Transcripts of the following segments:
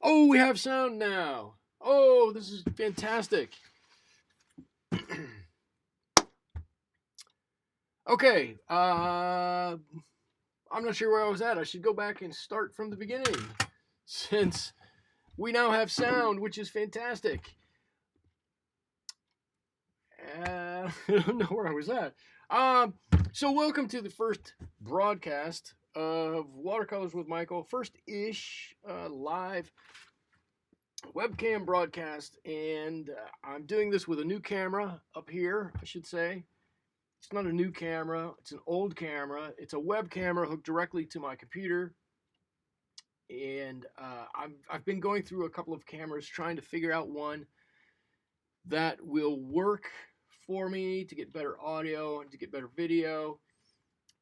Oh, we have sound now. Oh, this is fantastic. Okay, I'm not sure where I was at. I should go back and start from the beginning since we now have sound, which is fantastic. I don't know where I was at. So welcome to the first broadcast of Watercolors with Michael, first-ish live webcam broadcast, and I'm doing this with a new camera up here, I should say. It's not a new camera, it's an old camera. It's a web camera hooked directly to my computer. And I've been going through a couple of cameras trying to figure out one that will work for me to get better audio and to get better video.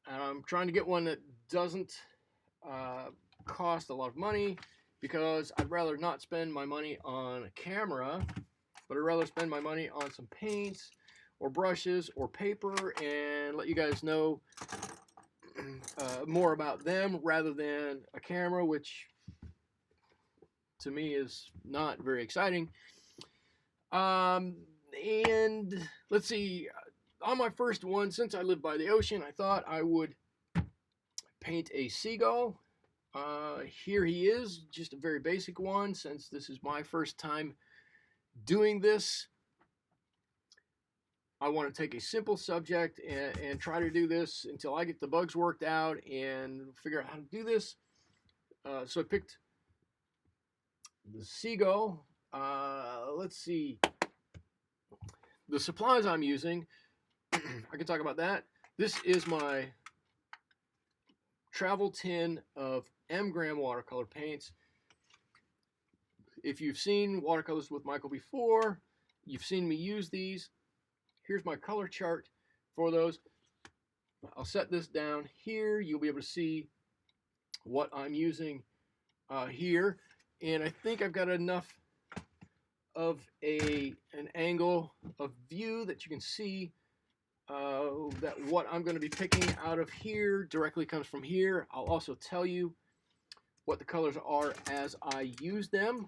I'm trying to get one that doesn't cost a lot of money because I'd rather not spend my money on a camera, but I'd rather spend my money on some paints or brushes or paper and let you guys know more about them rather than a camera, which to me is not very exciting. And let's see, on my first one, since I live by the ocean, I thought I would paint a seagull. Here he is, just a very basic one, since this is my first time doing this. I want to take a simple subject and try to do this until I get the bugs worked out and figure out how to do this. So I picked the seagull. Let's see. The supplies I'm using, I can talk about that. This is my travel tin of M-gram watercolor paints. If you've seen Watercolors with Michael before, you've seen me use these. Here's my color chart for those. I'll set this down here. You'll be able to see what I'm using here. And I think I've got enough of an angle of view that you can see that what I'm going to be picking out of here directly comes from here. I'll also tell you what the colors are as I use them.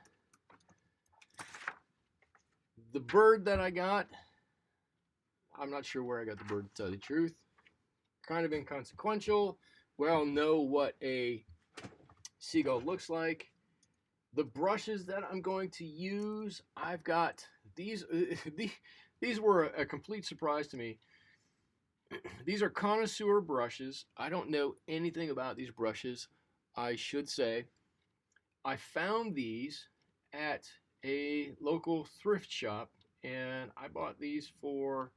The bird that I got, I'm not sure where I got the bird, to tell you the truth. Kind of inconsequential. We all know what a seagull looks like. The brushes that I'm going to use, I've got these. These were a complete surprise to me. These are connoisseur brushes. I don't know anything about these brushes, I should say. I found these at a local thrift shop, and I bought these for,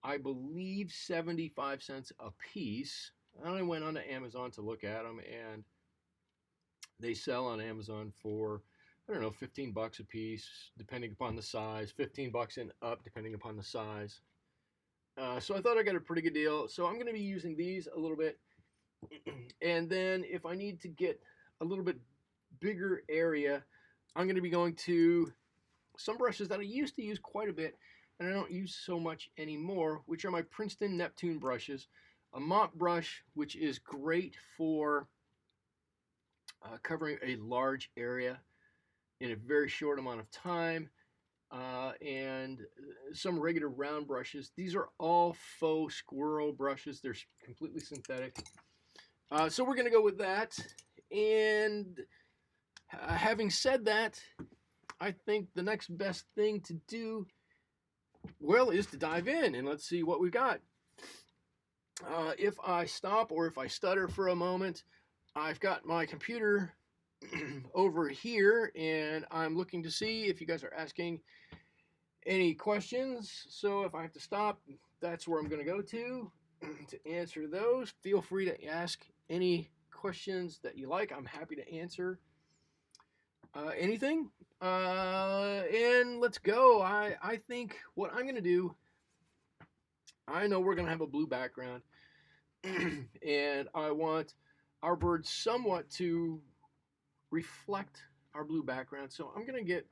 I believe, 75 cents a piece. I only went on to Amazon to look at them, and they sell on Amazon for, I don't know, 15 bucks a piece, depending upon the size, 15 bucks and up, depending upon the size. So I thought I got a pretty good deal. So I'm going to be using these a little bit. And then if I need to get a little bit bigger area, I'm going to be going to some brushes that I used to use quite a bit and I don't use so much anymore, which are my Princeton Neptune brushes. A mop brush, which is great for covering a large area in a very short amount of time. And some regular round brushes. These are all faux squirrel brushes. They're completely synthetic. So we're going to go with that. And having said that, I think the next best thing to do, well, is to dive in and let's see what we've got. If I stop or if I stutter for a moment, I've got my computer over here and I'm looking to see if you guys are asking any questions. So if I have to stop, that's where I'm going to go to answer those. Feel free to ask any questions that you like. I'm happy to answer anything. And let's go. I think what I'm going to do, I know we're going to have a blue background and I want our bird somewhat to reflect our blue background. So I'm going to get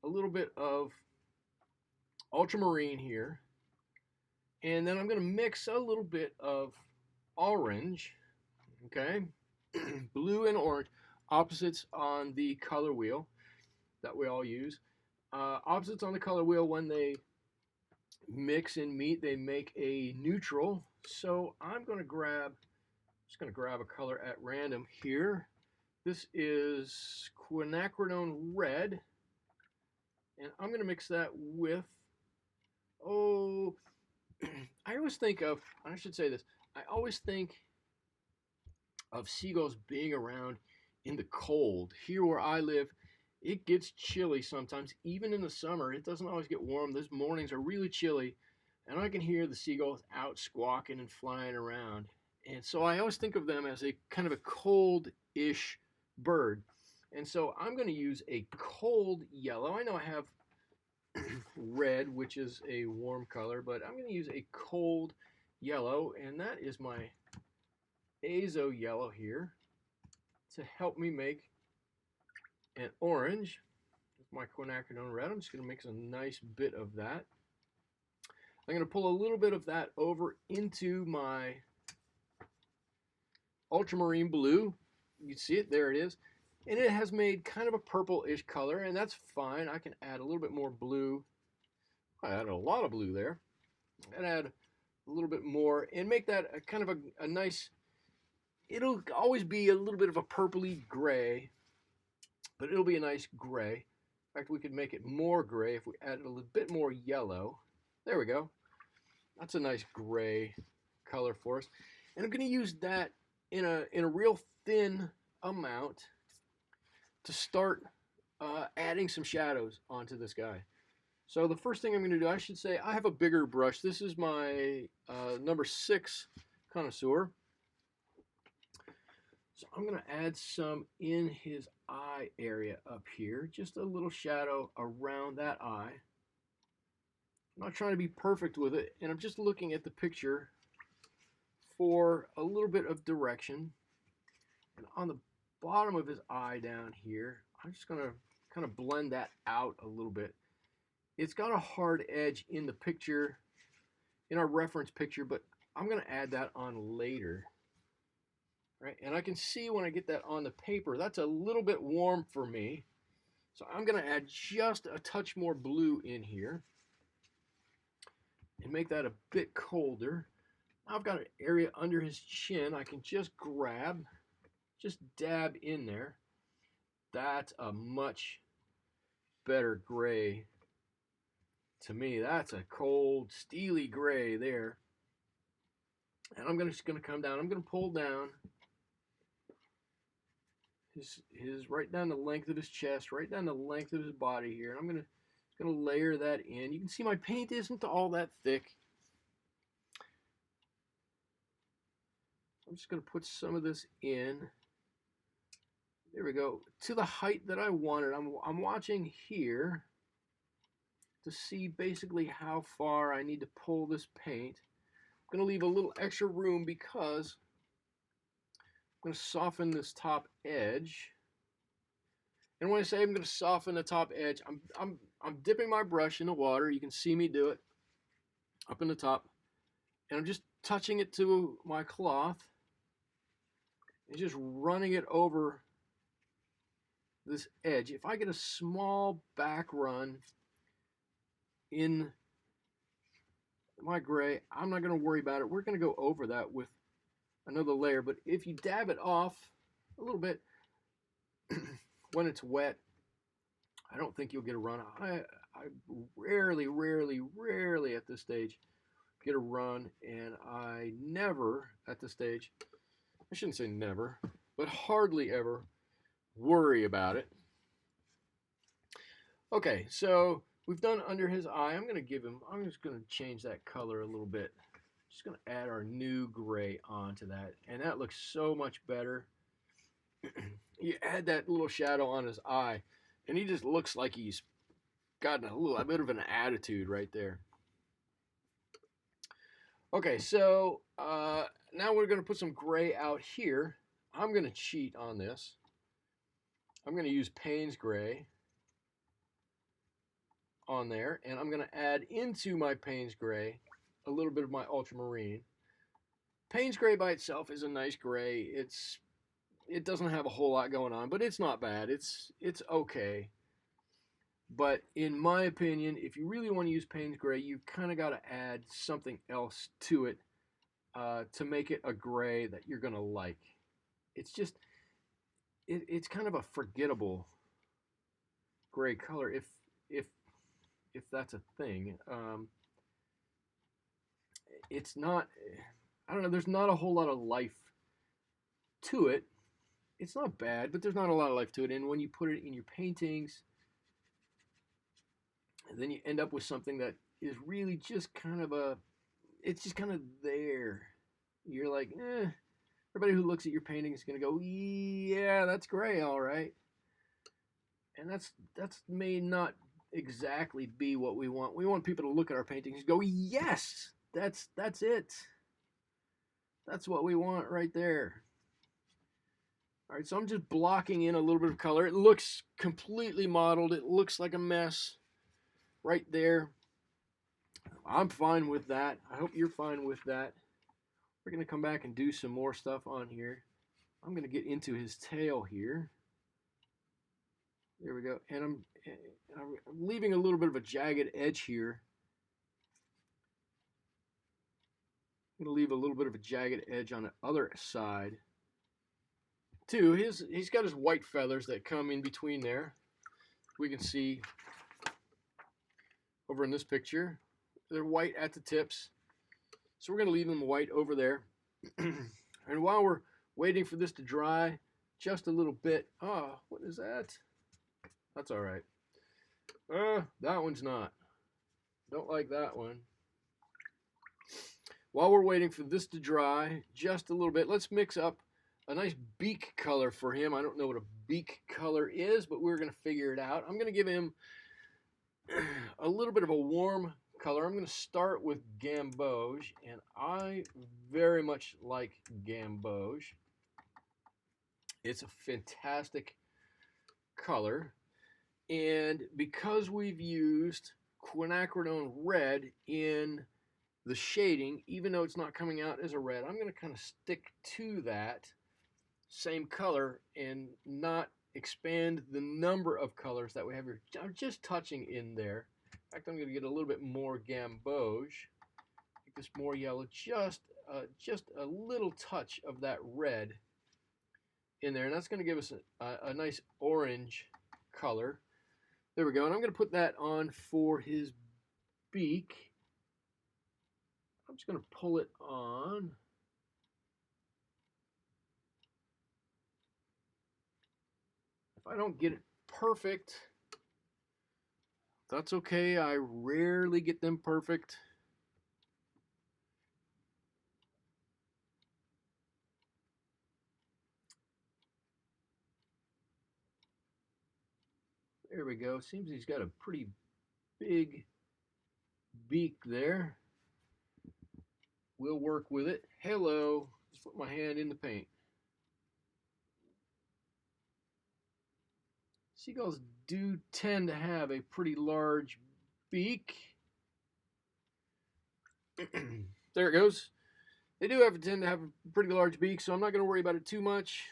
a little bit of ultramarine here, and then I'm going to mix a little bit of orange, okay, blue and orange. opposites on the color wheel that we all use. Opposites on the color wheel, when they mix and meet, they make a neutral. So I'm going to just going to grab a color at random here. This is quinacridone red, and I'm going to mix that with, I always think of, I should say this, I always think of seagulls being around in the cold. Here where I live, it gets chilly sometimes. Even in the summer, it doesn't always get warm. Those mornings are really chilly, and I can hear the seagulls out squawking and flying around. And so I always think of them as a kind of a cold-ish bird. And so I'm going to use a cold yellow. I know I have red, which is a warm color, but I'm going to use a cold yellow, and that is my azo yellow here to help me make an orange with my quinacridone red. I'm just going to mix a nice bit of that. I'm going to pull a little bit of that over into my ultramarine blue. You can see it, there it is. And it has made kind of a purple-ish color, and that's fine. I can add a little bit more blue. I added a lot of blue there. And add a little bit more and make that a kind of a nice, it'll always be a little bit of a purpley gray, but it'll be a nice gray. In fact, we could make it more gray if we added a little bit more yellow. There we go. That's a nice gray color for us. And I'm going to use that in a real thin amount to start adding some shadows onto this guy. So the first thing I'm going to do, I should say, I have a bigger brush. This is my number 6 connoisseur. So I'm going to add some in his eye area up here, just a little shadow around that eye. I'm not trying to be perfect with it, and I'm just looking at the picture for a little bit of direction. And on the bottom of his eye down here, I'm just going to kind of blend that out a little bit. It's got a hard edge in the picture, in our reference picture, but I'm going to add that on later. Right? And I can see when I get that on the paper, that's a little bit warm for me. So I'm going to add just a touch more blue in here and make that a bit colder. I've got an area under his chin I can just grab, just dab in there. That's a much better gray. To me, that's a cold, steely gray there. And I'm just going to come down. I'm going to pull down his right down the length of his chest, right down the length of his body here. And I'm going to layer that in. You can see my paint isn't all that thick. I'm just going to put some of this in. There we go. To the height that I wanted. I'm watching here to see basically how far I need to pull this paint. I'm going to leave a little extra room because I'm going to soften this top edge. And when I say I'm going to soften the top edge, I'm dipping my brush in the water. You can see me do it up in the top. And I'm just touching it to my cloth and just running it over this edge. If I get a small back run in my gray, I'm not going to worry about it. We're going to go over that with another layer. But if you dab it off a little bit when it's wet, I don't think you'll get a run. I rarely at this stage get a run, and I never at this stage, I shouldn't say never, but hardly ever worry about it. Okay, so we've done under his eye. I'm just going to change that color a little bit. Just going to add our new gray onto that, and that looks so much better. You add that little shadow on his eye, and he just looks like he's gotten a bit of an attitude right there. Okay, so now we're going to put some gray out here. I'm going to cheat on this. I'm going to use Payne's gray on there, and I'm going to add into my Payne's gray a little bit of my ultramarine. Payne's gray by itself is a nice gray. It's it doesn't have a whole lot going on, but it's not bad. It's okay. But in my opinion, if you really want to use Payne's Gray, you've kind of got to add something else to it to make it a gray that you're going to like. It's just, it's kind of a forgettable gray color if if that's a thing. It's not, I don't know, there's not a whole lot of life to it. It's not bad, but there's not a lot of life to it. And when you put it in your paintings, then you end up with something that is really just kind of it's just kind of there. You're like, everybody who looks at your painting is going to go, yeah, that's gray, all right. And that's may not exactly be what we want. We want people to look at our paintings and go, yes, that's it. That's what we want right there. All right, so I'm just blocking in a little bit of color. It looks completely mottled. It looks like a mess right there. I'm fine with that. I hope you're fine with that. We're going to come back and do some more stuff on here. I'm going to get into his tail here. There we go. And I'm leaving a little bit of a jagged edge here. I'm going to leave a little bit of a jagged edge on the other side. Too, he's got his white feathers that come in between there. We can see over in this picture, they're white at the tips. So we're going to leave them white over there. And while we're waiting for this to dry just a little bit, what is that? That's all right. That one's not. Don't like that one. While we're waiting for this to dry just a little bit, let's mix up a nice beak color for him. I don't know what a beak color is, but we're going to figure it out. I'm going to give him a little bit of a warm color. I'm going to start with gamboge, and I very much like gamboge. It's a fantastic color, and because we've used quinacridone red in the shading, even though it's not coming out as a red, I'm going to kind of stick to that same color and not expand the number of colors that we have here. I'm just touching in there. In fact, I'm going to get a little bit more gamboge, make this more yellow, just a little touch of that red in there, and that's going to give us a nice orange color. There we go, and I'm going to put that on for his beak. I'm just going to pull it on. If I don't get it perfect, that's okay. I rarely get them perfect. There we go. Seems he's got a pretty big beak there. We'll work with it. Hello. Just put my hand in the paint. Seagulls do tend to have a pretty large beak. There it goes. They do tend to have a pretty large beak, so I'm not going to worry about it too much.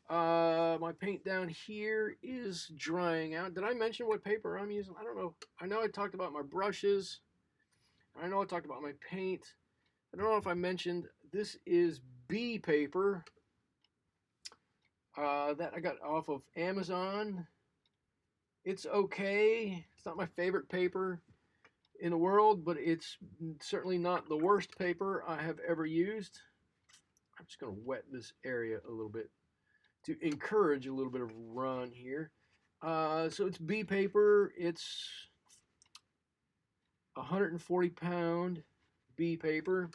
My paint down here is drying out. Did I mention what paper I'm using? I don't know. I know I talked about my brushes. I know I talked about my paint. I don't know if I mentioned this is B paper that I got off of Amazon. It's okay. It's not my favorite paper in the world, but it's certainly not the worst paper I have ever used. I'm just going to wet this area a little bit to encourage a little bit of run here. So it's B paper. It's 140-pound B paper.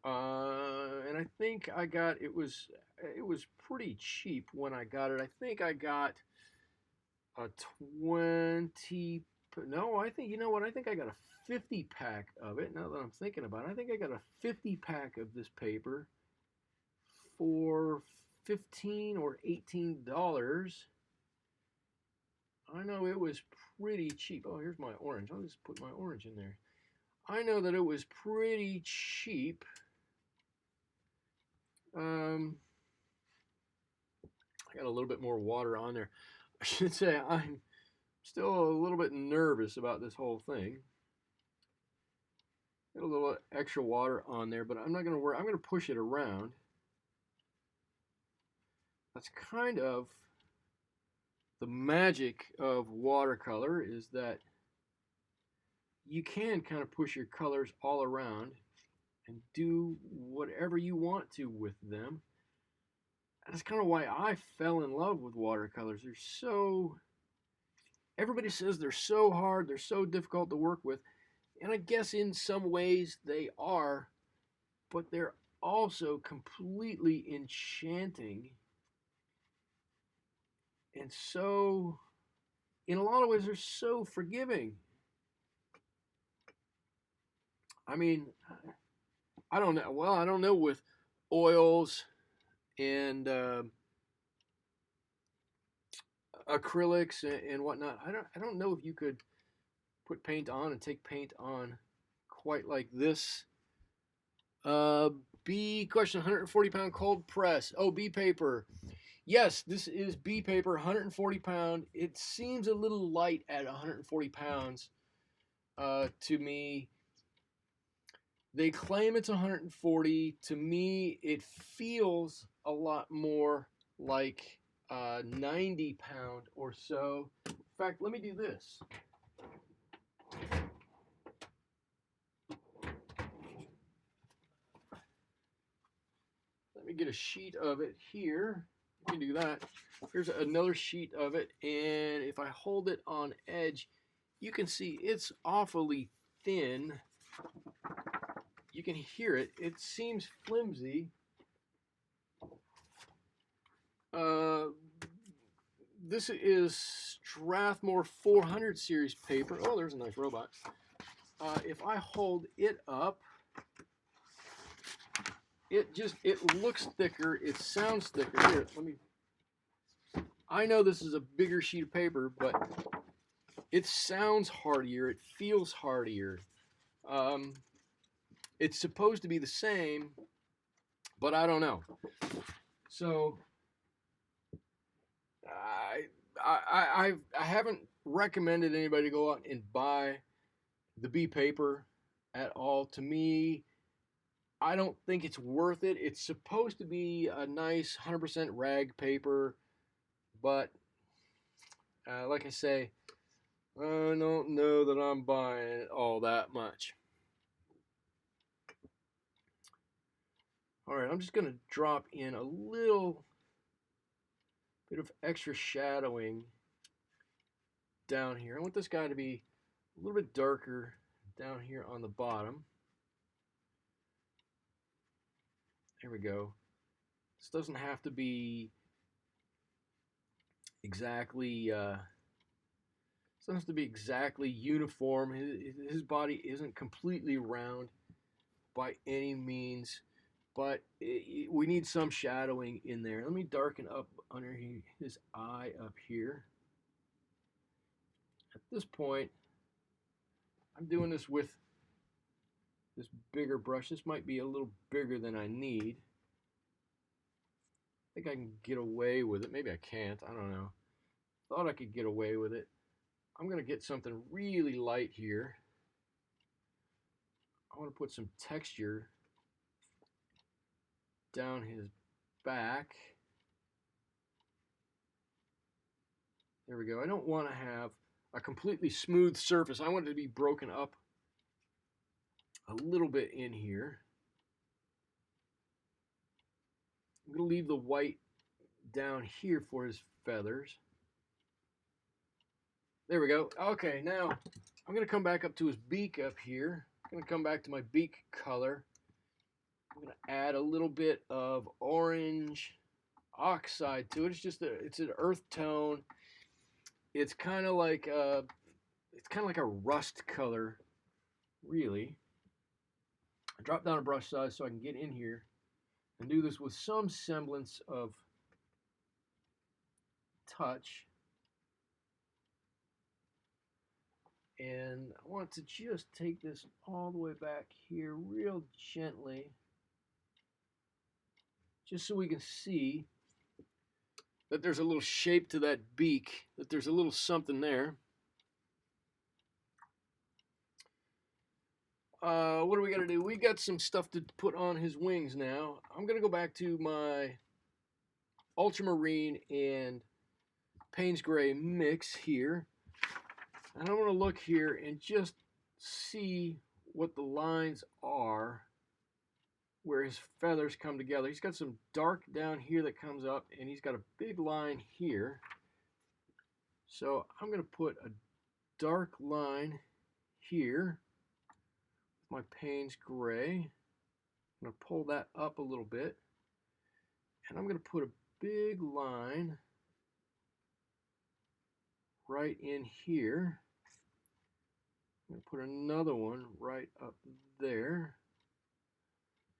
And I think I got, it was pretty cheap when I got it. I think I got a 20, no, I think, you know what, I think I got a 50 pack of it. Now that I'm thinking about it, I think I got a 50 pack of this paper for $15 or $18. I know it was pretty cheap. Oh, here's my orange. I'll just put my orange in there. I know that it was pretty cheap I got a little bit more water on there. I should say I'm still a little bit nervous about this whole thing. Got a little extra water on there, but I'm not going to worry. I'm going to push it around. That's kind of the magic of watercolor, is that you can kind of push your colors all around and do whatever you want to with them. That's kind of why I fell in love with watercolors. They're so, everybody says they're so hard, they're so difficult to work with, and I guess in some ways they are, but they're also completely enchanting, and so in a lot of ways they're so forgiving. I mean, I don't know. Well, I don't know with oils and acrylics and whatnot. I don't know if you could put paint on and take paint on quite like this. B question, 140-pound cold press. Oh, B paper. Yes, this is B paper, 140 pound. It seems a little light at 140 pounds to me. They claim it's 140. To me, it feels a lot more like 90 pound or so. In fact, let me do this. Let me get a sheet of it here. You can do that. Here's another sheet of it, and if I hold it on edge, you can see it's awfully thin. You can hear it. It seems flimsy. This is Strathmore 400 series paper. Oh, there's a nice robot. If I hold it up, it looks thicker. It sounds thicker. Here, let me. I know this is a bigger sheet of paper, but it sounds hardier. It feels hardier. It's supposed to be the same, but I don't know. So I haven't recommended anybody go out and buy the B paper at all. To me, I don't think it's worth it. It's supposed to be a nice 100% rag paper, but like I say, I don't know that I'm buying it all that much. All right, I'm just going to drop in a little bit of extra shadowing down here. I want this guy to be a little bit darker down here on the bottom. There we go. This doesn't have to be exactly uniform. His body isn't completely round by any means, but we need some shadowing in there. Let me darken up under his eye up here. At this point, I'm doing this with this bigger brush. This might be a little bigger than I need. I think I can get away with it. Maybe I can't. I don't know. Thought I could get away with it. I'm going to get something really light here. I want to put some texture down his back. There we go. I don't want to have a completely smooth surface. I want it to be broken up a little bit in here. I'm going to leave the white down here for his feathers. There we go. Okay, now I'm going to come back up to his beak up here. I'm going to come back to my beak color. I'm going to add a little bit of orange oxide to it. It's an earth tone. It's kind of like a rust color, really. I drop down a brush size so I can get in here and do this with some semblance of touch. And I want to just take this all the way back here real gently. just so we can see that there's a little shape to that beak, that there's a little something there. What do we got to do? We got some stuff to put on his wings now. I'm going to go back to my ultramarine and Payne's Gray mix here. And I'm going to look here and just see what the lines are where his feathers come together. He's got some dark down here that comes up, and he's got a big line here. So I'm going to put a dark line here with my Payne's Gray. I'm going to pull that up a little bit, and I'm going to put a big line right in here. I'm going to put another one right up there,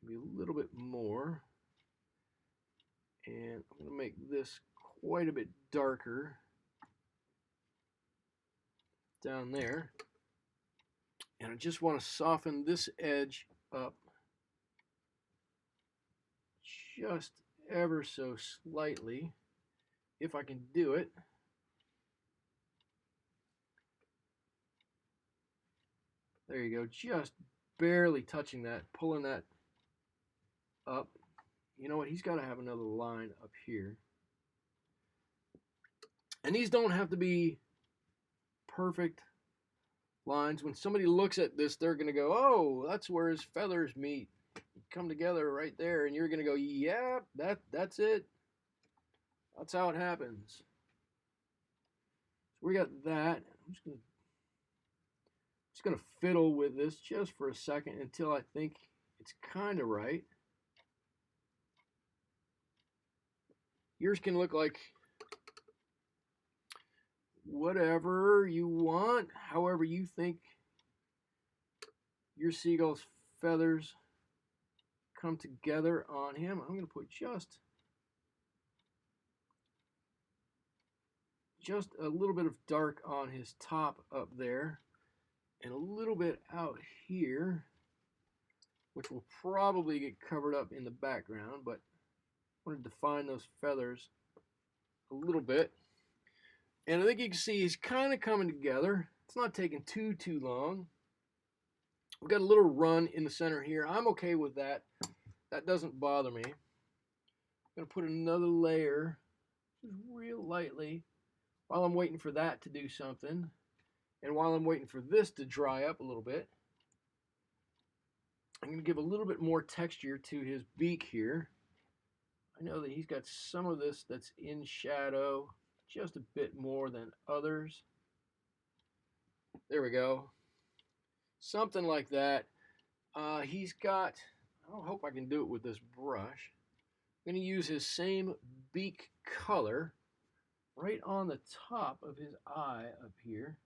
maybe a little bit more, and I'm going to make this quite a bit darker down there. And I just want to soften this edge up just ever so slightly, if I can do it. There you go, just barely touching that, pulling that up. You know what, he's got to have another line up here. And these don't have to be perfect lines. When somebody looks at this, they're going to go, oh, that's where his feathers meet, come together right there. And you're going to go, yeah, that's it. That's how it happens. So we got that. I'm just gonna fiddle with this just for a second until I think it's kind of right. Yours can look like whatever you want, however you think your seagull's feathers come together on him. I'm going to put just a little bit of dark on his top up there, and a little bit out here, which will probably get covered up in the background, but I want to define those feathers a little bit. And I think you can see he's kind of coming together. It's not taking too long. We've got a little run in the center here. I'm okay with that. That doesn't bother me. I'm going to put another layer just real lightly while I'm waiting for that to do something. And while I'm waiting for this to dry up a little bit, I'm going to give a little bit more texture to his beak here. I know that he's got some of this that's in shadow, just a bit more than others. There we go. Something like that. He's got, I hope I can do it with this brush. I'm going to use his same beak color right on the top of his eye up here.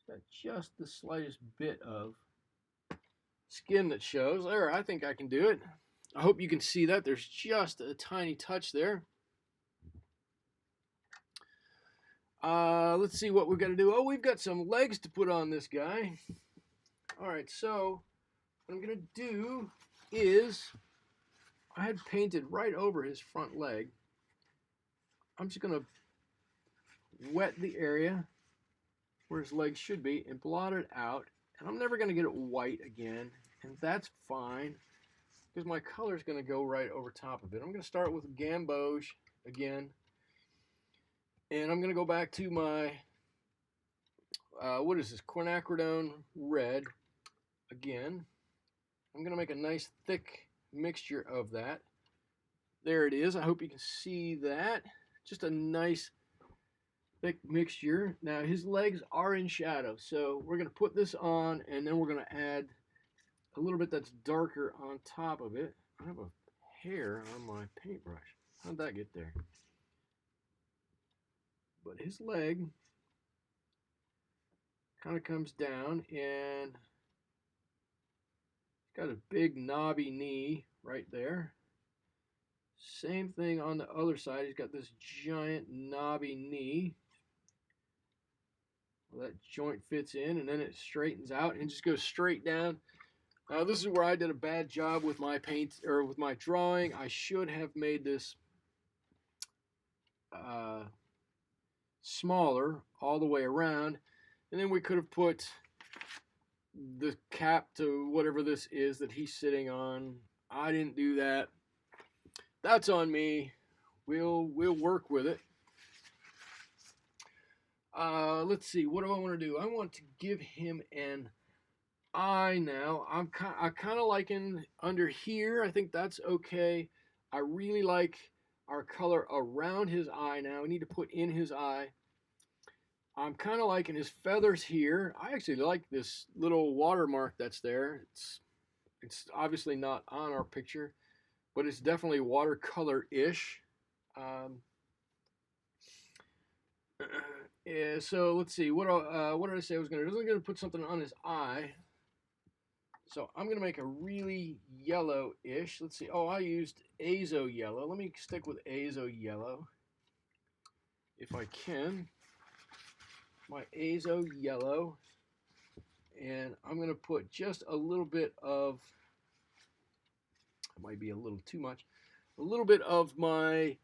Got just the slightest bit of skin that shows. There, I think I can do it. I hope you can see that. There's just a tiny touch there. Let's see what we've got to do. Oh, we've got some legs to put on this guy. All right, so what I'm going to do is, I had painted right over his front leg. I'm just going to wet the area where his legs should be and blot it out. And I'm never going to get it white again, and that's fine because my color is going to go right over top of it. I'm going to start with gamboge again, and I'm going to go back to my what is this, quinacridone red again. I'm going to make a nice thick mixture of that. There it is. I hope you can see that. Just a nice thick mixture. Now his legs are in shadow, so we're going to put this on, and then we're going to add a little bit that's darker on top of it. I have a hair on my paintbrush. How'd that get there? But his leg kind of comes down, and he's got a big knobby knee right there. Same thing on the other side. He's got this giant knobby knee. Well, that joint fits in, and then it straightens out and just goes straight down Now this is where I did a bad job with my paint, or with my drawing. I should have made this smaller all the way around, and then we could have put the cap to whatever this is that he's sitting on. I didn't do that. That's on me. We'll work with it. Let's see. What do I want to do? I want to give him an eye now. I kind of liking under here. I think that's okay. I really like our color around his eye now. We need to put in his eye. I'm kind of liking his feathers here. I actually like this little watermark that's there. It's obviously not on our picture, but it's definitely watercolor-ish. Yeah, so let's see. What did I say I was going to do? I was going to put something on his eye. So I'm going to make a really yellow-ish. Let's see. Oh, I used azo yellow. Let me stick with azo yellow if I can. My azo yellow. And I'm going to put just a little bit of, it might be a little too much, a little bit of my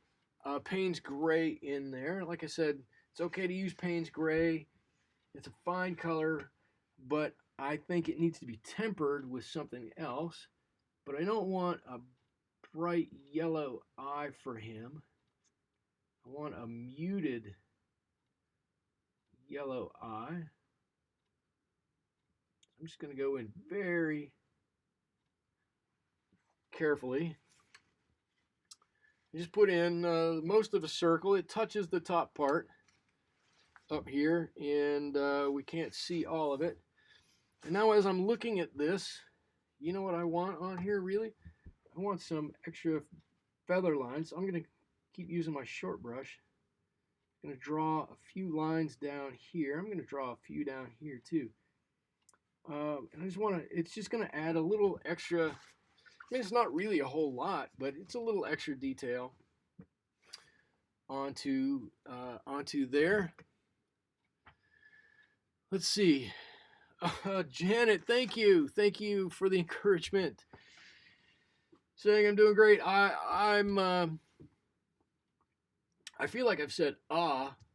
Payne's Gray in there. Like I said, it's okay to use Payne's Gray. It's a fine color, but I think it needs to be tempered with something else. But I don't want a bright yellow eye for him. I want a muted yellow eye. I'm just going to go in very carefully. Just put in most of a circle. It touches the top part up here, and we can't see all of it. And now as I'm looking at this, you know what I want on here really? I want some extra feather lines. So I'm going to keep using my short brush. I'm going to draw a few lines down here. I'm going to draw a few down here too. And I just want to, it's just going to add a little extra, I mean, it's not really a whole lot, but it's a little extra detail onto there. Let's see. Janet, thank you. Thank you for the encouragement. Saying I'm doing great. I feel like I've said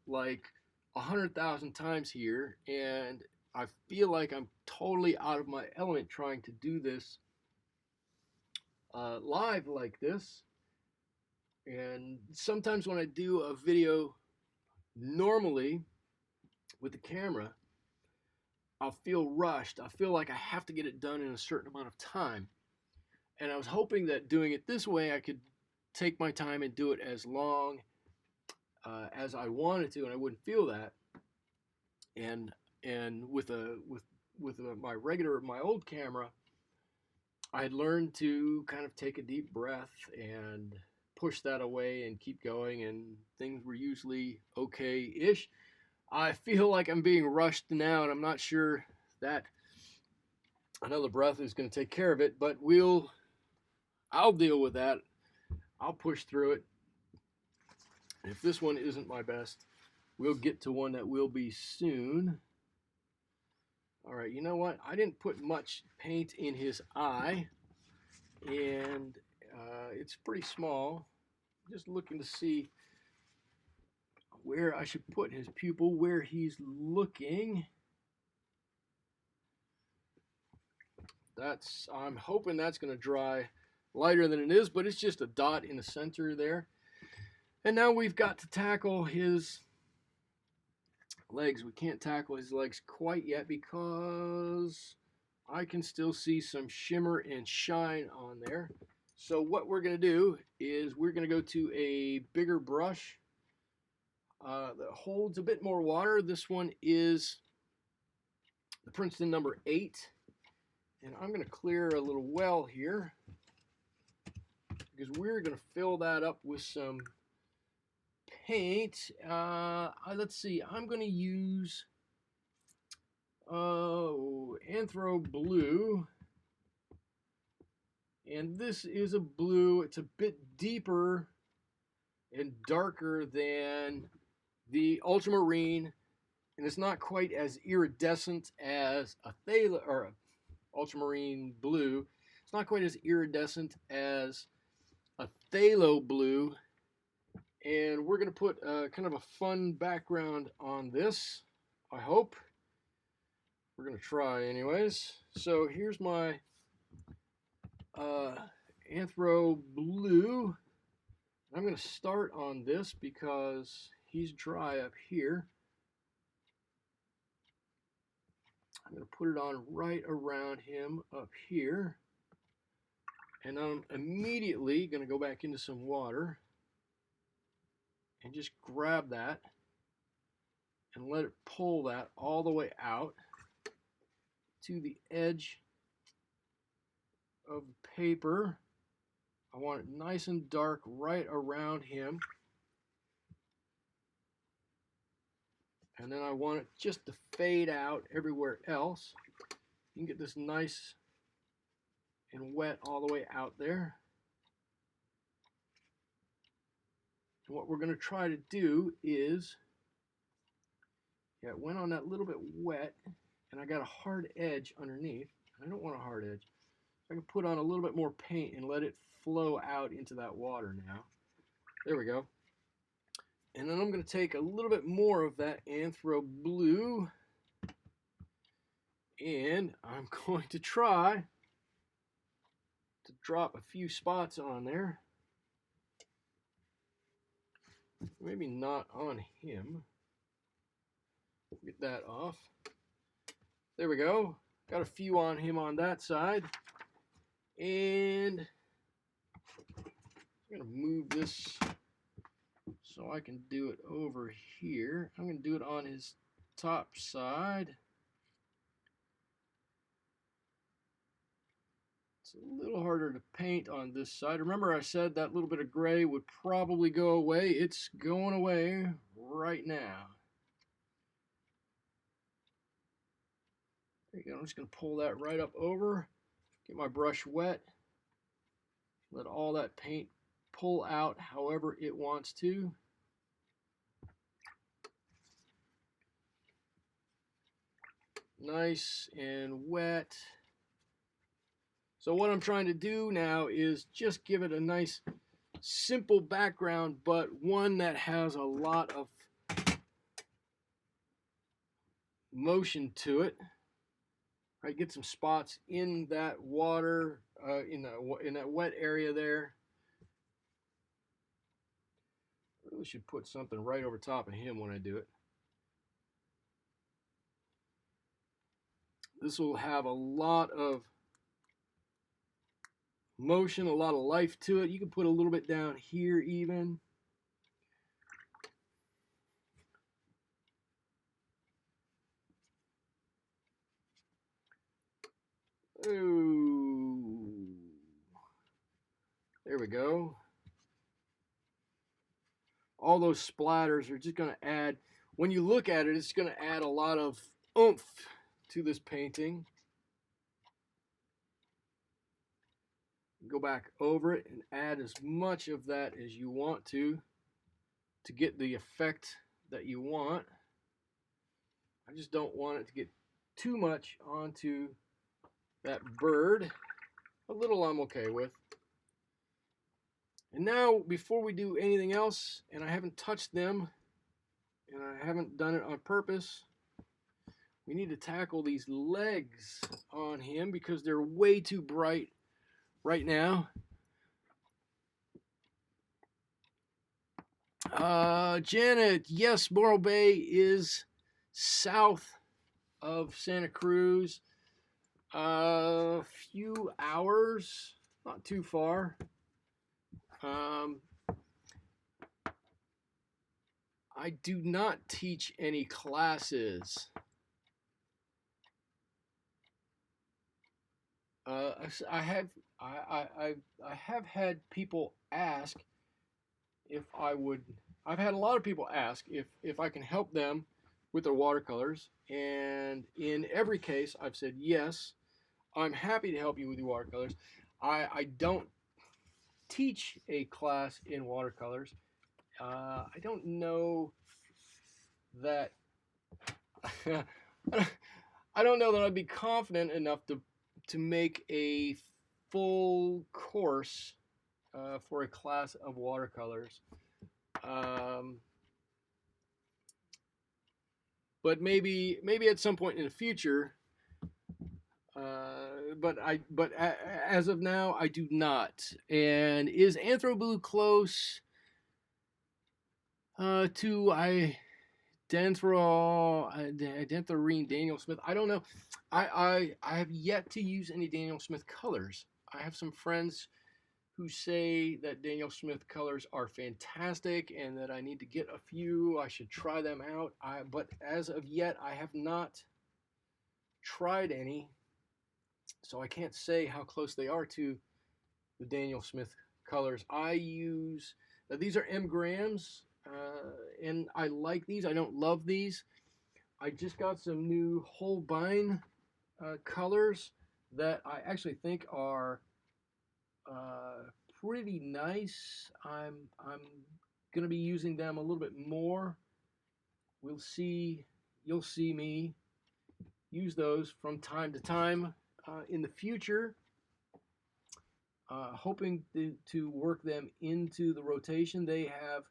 like 100,000 times here, and I feel like I'm totally out of my element trying to do this live like this. And sometimes when I do a video normally with the camera, I'll feel rushed. I feel like I have to get it done in a certain amount of time. And I was hoping that doing it this way, I could take my time and do it as long as I wanted to, and I wouldn't feel that. And with my old camera, I had learned to kind of take a deep breath and push that away and keep going, and things were usually okay-ish. I feel like I'm being rushed now, and I'm not sure that another breath is going to take care of it, but I'll deal with that. I'll push through it. If this one isn't my best, we'll get to one that will be soon. All right, you know what? I didn't put much paint in his eye, and it's pretty small. Just looking to see where I should put his pupil, where he's looking. I'm hoping that's going to dry lighter than it is, but it's just a dot in the center there. And now we've got to tackle his legs. We can't tackle his legs quite yet because I can still see some shimmer and shine on there. So what we're going to do is we're going to go to a bigger brush that holds a bit more water. This one is the Princeton number 8. And I'm going to clear a little well here because we're going to fill that up with some paint. Let's see. I'm going to use Anthro Blue. And this is a blue. It's a bit deeper and darker than the ultramarine, and it's not quite as iridescent as a phthalo or ultramarine blue. It's not quite as iridescent as a phthalo blue. And we're going to put kind of a fun background on this, I hope. We're going to try anyways. So here's my anthro blue. I'm going to start on this because he's dry up here. I'm going to put it on right around him up here. And I'm immediately going to go back into some water and just grab that and let it pull that all the way out to the edge of the paper. I want it nice and dark right around him. And then I want it just to fade out everywhere else. You can get this nice and wet all the way out there. And what we're going to try to do is, yeah, it went on that little bit wet, and I got a hard edge underneath. I don't want a hard edge. I can put on a little bit more paint and let it flow out into that water now. There we go. And then I'm going to take a little bit more of that anthro blue, and I'm going to try to drop a few spots on there. Maybe not on him. Get that off. There we go. Got a few on him on that side. And I'm going to move this so I can do it over here. I'm going to do it on his top side. It's a little harder to paint on this side. Remember I said that little bit of gray would probably go away. It's going away right now. There you go. I'm just going to pull that right up over. Get my brush wet. Let all that paint pull out however it wants to. Nice and wet. So what I'm trying to do now is just give it a nice simple background, but one that has a lot of motion to it. Right, get some spots in that water, in that wet area there. Really should put something right over top of him when I do it. This will have a lot of motion, a lot of life to it. You can put a little bit down here even. Ooh. There we go. All those splatters are just going to add, when you look at it, it's going to add a lot of oomph to this painting. Go back over it and add as much of that as you want to get the effect that you want. I just don't want it to get too much onto that bird. A little I'm okay with. And now, before we do anything else, and I haven't touched them, and I haven't done it on purpose, we need to tackle these legs on him because they're way too bright right now. Janet, yes, Morro Bay is south of Santa Cruz. A few hours, not too far. I do not teach any classes. I have had people ask if I would. I've had a lot of people ask if I can help them with their watercolors, and in every case I've said yes. I'm happy to help you with your watercolors. I don't teach a class in watercolors. I don't know that I don't know that I'd be confident enough to to make a full course for a class of watercolors. But maybe at some point in the future. But as of now, I do not. And is Anthro Blue close to Denthrine Daniel Smith? I don't know. I have yet to use any Daniel Smith colors. I have some friends who say that Daniel Smith colors are fantastic and that I need to get a few. I should try them out. But as of yet, I have not tried any. So I can't say how close they are to the Daniel Smith colors. I use, these are M grams, and I like these. I don't love these. I just got some new Holbein colors that I actually think are pretty nice. I'm going to be using them a little bit more. We'll see. You'll see me use those from time to time in the future. Hoping to work them into the rotation. They have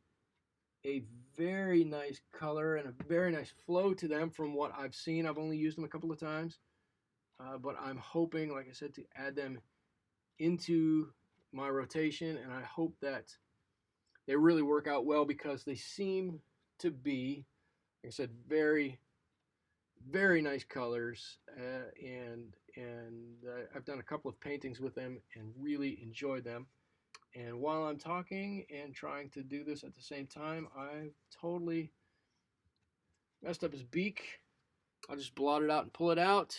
a very nice color and a very nice flow to them from what I've seen. I've only used them a couple of times, but I'm hoping, like I said, to add them into my rotation, and I hope that they really work out well because they seem to be, like I said, very, very nice colors, and I've done a couple of paintings with them and really enjoyed them. And while I'm talking and trying to do this at the same time, I've totally messed up his beak. I'll just blot it out and pull it out.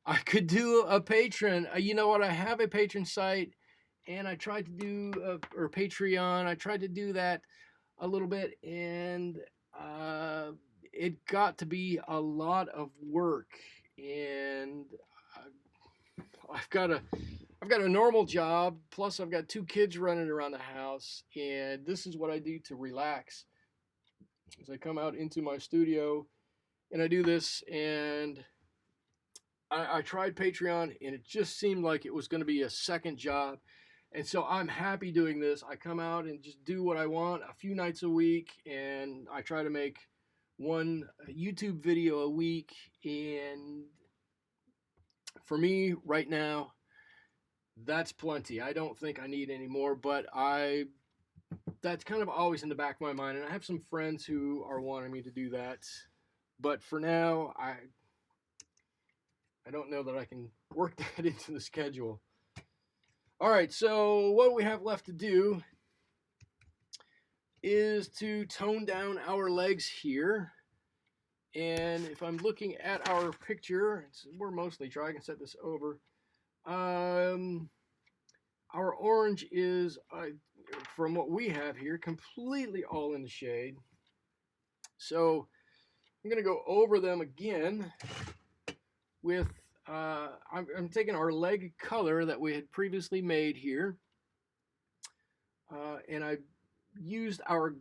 I could do a patron. You know what? I have a patron site, and I tried to do or Patreon. I tried to do that a little bit, and it got to be a lot of work. And I've got a normal job, plus I've got 2 kids running around the house, and this is what I do to relax. As I come out into my studio, and I do this, and I tried Patreon, and it just seemed like it was going to be a second job. And so I'm happy doing this. I come out and just do what I want a few nights a week, and I try to make one YouTube video a week. And for me right now, that's plenty. I don't think I need any more, but that's kind of always in the back of my mind. And I have some friends who are wanting me to do that. But for now, I don't know that I can work that into the schedule. All right, so what we have left to do is to tone down our legs here. And if I'm looking at our picture, we're mostly dry. I can set this over. Our orange is, from what we have here, completely all in the shade. So I'm going to go over them again with, I'm taking our leg color that we had previously made here, and I used our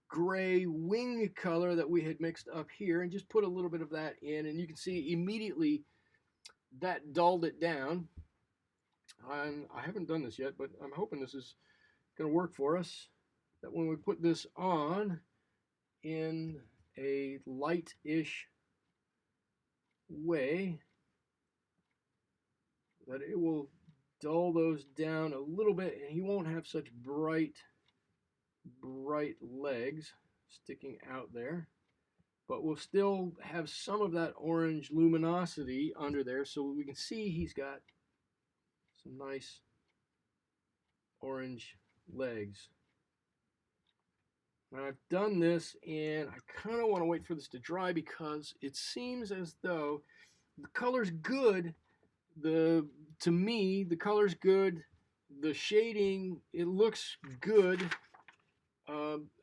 gray wing color that we had mixed up here and just put a little bit of that in, and you can see immediately that dulled it down. I haven't done this yet, but I'm hoping this is going to work for us, that when we put this on in a light-ish way, that it will dull those down a little bit, and he won't have such bright legs sticking out there, but we'll still have some of that orange luminosity under there, so we can see he's got some nice orange legs. Now I've done this, and I kind of want to wait for this to dry because it seems as though the color's good. To me, the color's good. The shading, it looks good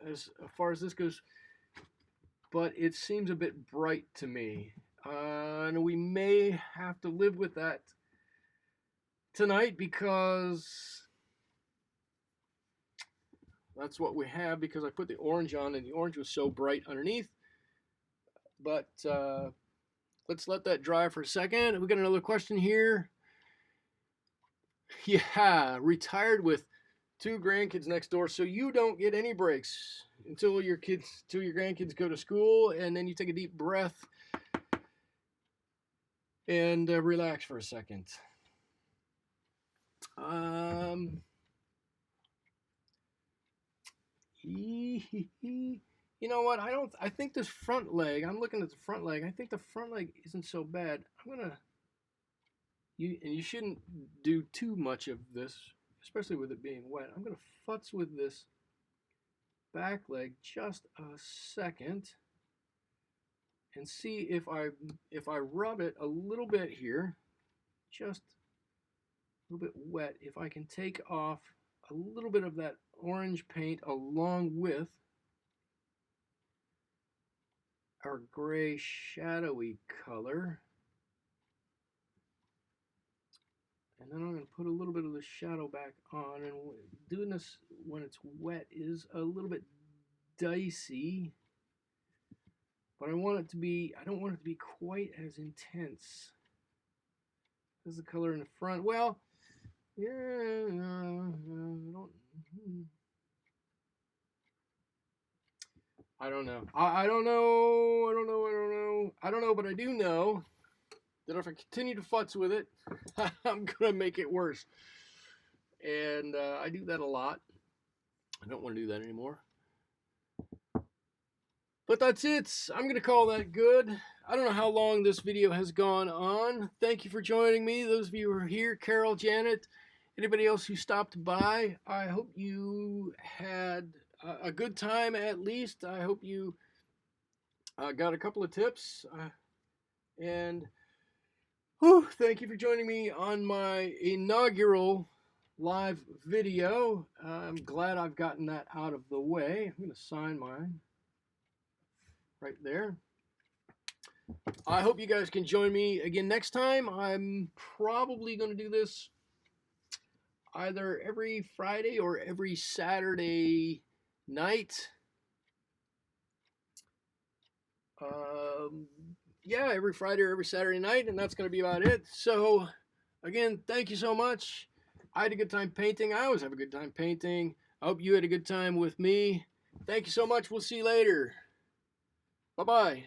as far as this goes, but it seems a bit bright to me. And we may have to live with that tonight because that's what we have, because I put the orange on and the orange was so bright underneath. But let's let that dry for a second. We got another question here. Yeah, retired with 2 grandkids next door, so you don't get any breaks until your grandkids go to school, and then you take a deep breath and relax for a second. You know what? I think this front leg. I'm looking at the front leg. I think the front leg isn't so bad. You shouldn't do too much of this, especially with it being wet. I'm gonna futz with this back leg just a second and see if I rub it a little bit here, just a little bit wet, if I can take off a little bit of that orange paint along with our gray shadowy color. And then I'm going to put a little bit of the shadow back on. And doing this when it's wet is a little bit dicey. But I don't want it to be quite as intense as the color in the front. Well, yeah, I don't know. I don't know, but I do know that if I continue to futz with it, I'm going to make it worse. And I do that a lot. I don't want to do that anymore. But that's it. I'm going to call that good. I don't know how long this video has gone on. Thank you for joining me. Those of you who are here, Carol, Janet, anybody else who stopped by, I hope you had a good time at least. I hope you got a couple of tips. And thank you for joining me on my inaugural live video. I'm glad I've gotten that out of the way. I'm going to sign mine right there. I hope you guys can join me again next time. I'm probably going to do this either every Friday or every Saturday night. Yeah, every Friday or every Saturday night, and that's going to be about it. So, again, thank you so much. I had a good time painting. I always have a good time painting. I hope you had a good time with me. Thank you so much. We'll see you later. Bye-bye.